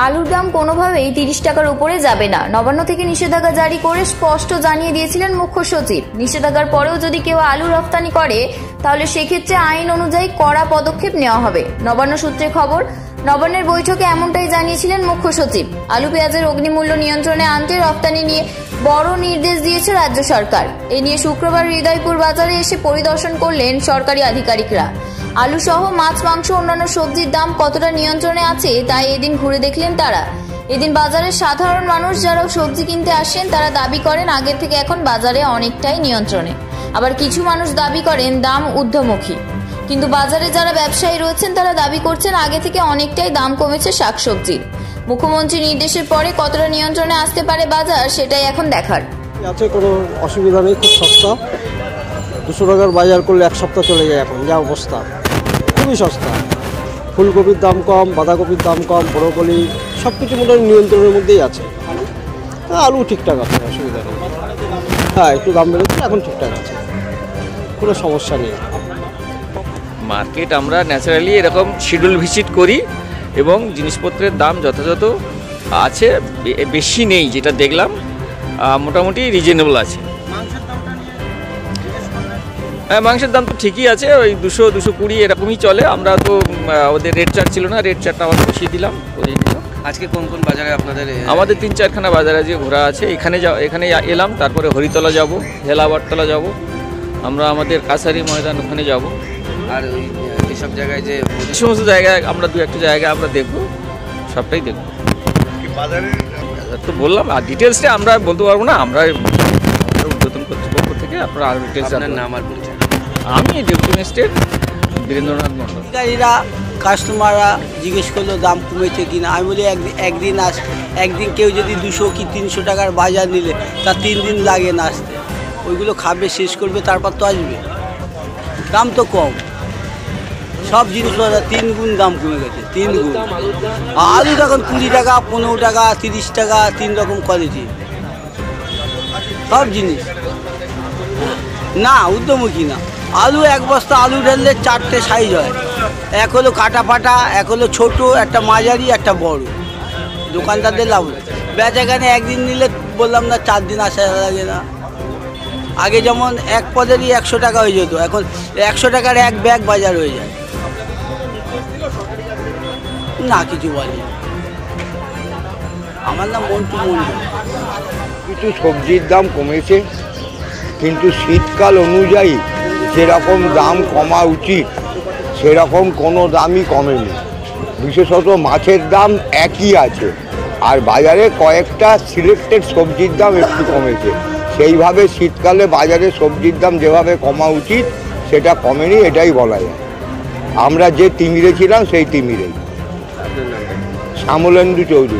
আলুর দাম কোনোভাবেই 30 টাকার উপরে যাবে না। নবান্ন থেকে নিষেধাজ্ঞা জারি করে স্পষ্ট জানিয়ে দিয়েছিলেন মুখ্য সচিব। নিষেধাজ্ঞার পরেও যদি কেউ আলু রপ্তানি করে তাহলে সেক্ষেত্রে আইন অনুযায়ী কড়া পদক্ষেপ নেওয়া হবে। নবান্ন সূত্রে খবর, নবান্নের বৈঠকে এমনটাই জানিয়েছিলেন মুখ্য সচিব। আলু পেঁয়াজের অগ্নিমূল্য নিয়ন্ত্রণে আনতে রপ্তানি নিয়ে বড় নির্দেশ দিয়েছে রাজ্য সরকার। এ নিয়ে শুক্রবার হৃদয়পুর বাজারে এসে পরিদর্শন করলেন সরকারি আধিকারিকরা। আলু সহ মাছ, মাংস, অন্যান্য সবজির দাম কতটা নিয়ন্ত্রণে আছে তাই এদিন ঘুরে দেখলেন তারা। এদিন বাজারের সাধারণ মানুষ যারা সবজি কিনতে আসেন তারা দাবি করেন আগের থেকে এখন বাজারে অনেকটাই নিয়ন্ত্রণে। আবার কিছু মানুষ দাবি করেন দাম ঊর্ধ্বমুখী। কিন্তু বাজারে যারা ব্যবসায়ী রয়েছেন তারা দাবি করছেন আগে থেকে অনেকটাই দাম কমেছে শাকসবজির। মুখ্যমন্ত্রীর নির্দেশের পরে কতটা নিয়ন্ত্রণে আসতে পারে বাজার সেটাই এখন দেখার। আছে কোনো অসুবিধা নেই, খুব সস্তা। 200 টাকার বাজার করলে এক সপ্তাহ চলে যায় এখন যা অবস্থা, খুবই সস্তা। ফুলকপির দাম কম, বাঁধাকপির দাম কম, ব্রোকলি সব কিছু মোটামুটি নিয়ন্ত্রণের মধ্যেই আছে। আলু ঠিকঠাক আছে, অসুবিধা নেই। হ্যাঁ, একটু দাম বেড়েছে, এখন ঠিকঠাক আছে, কোনো সমস্যা নেই। মার্কেট আমরা ন্যাচারালি এরকম শিডিউল ভিজিট করি এবং জিনিসপত্রের দাম যথাযথ আছে, বেশি নেই। যেটা দেখলাম মোটামুটি রিজনেবল আছে। হ্যাঁ, মাংসের দাম তো ঠিকই আছে, ওই 200-220 এরকমই চলে। আমরা তো ওদের রেট চার্ট ছিল না, রেট চার্টটা আমরা বসিয়ে দিলাম। আজকে কোন কোন বাজারে আপনাদের? আমাদের 3-4খানা বাজার আছে, ঘোরা আছে। এখানে এলাম, তারপরে হরিতলা যাব, হেলাবারতলা যাব, আমরা আমাদের কাছারি ময়দান ওখানে যাব। আর ওই এইসব জায়গায় যে সমস্ত জায়গায় আমরা 2-1টা জায়গায় আমরা দেখব, সবটাই দেখব। তো বললাম, আর ডিটেলসটা আমরা বলতে পারবো না। আমরা উদ্বোধন কর্তৃপক্ষ থেকে আপনারা আরও ডিটেলস। আপনার নাম আর পরিচয়? আমি ডেপুটি ম্যাজিস্ট্রেট বীরেন্দ্রনাথ মন্ডল। গাড়িরা কাস্টমাররা জিজ্ঞেস করলো দাম কমেছে কিনা। আমি বলি একদিন কেউ যদি 200 কি 300 টাকার বাজার নিলে তার 3 দিন লাগে না আসতে। ওইগুলো খাবে, শেষ করবে, তারপর তো আসবে। দাম তো কম, সব জিনিসপত্র 3 গুণ দাম কমে গেছে, 3 গুণ। আলু তখন 20 টাকা, 15 টাকা, 30 টাকা, 3 রকম কোয়ালিটি সব জিনিস। না, ঊর্ধ্বমুখী না। আলু এক বস্তা আলু ঢাললে 4টে সাইজ হয়। এক হলো কাটা ফাটা, এক হলো ছোট, একটা মাঝারি, একটা বড়। দোকানদারদের লাভ। বেচাখানে একদিন নিলে বললাম না 4 দিন আসা লাগে না। আগে যেমন এক পদেরই 100 টাকা হয়ে যেত, এখন 100 টাকার এক ব্যাগ বাজার হয়ে যায়। না, কিছু বলি। আমার নাম মন্টু মন্ডল। কিছু সবজির দাম কমেছে, কিন্তু শীতকাল অনুযায়ী যেরকম দাম কমা উচিত সেরকম কোনো দামই কমেনি। বিশেষত মাছের দাম একই আছে, আর বাজারে কয়েকটা সিলেক্টেড সবজির দাম একটু কমেছে। সেইভাবে শীতকালে বাজারে সবজির দাম যেভাবে কমা উচিত সেটা কমেনি, এটাই বলা যায়। আমরা যে তিমিরে ছিলাম সেই তিমিরেই। শ্যামলেন্দু চৌধুরী।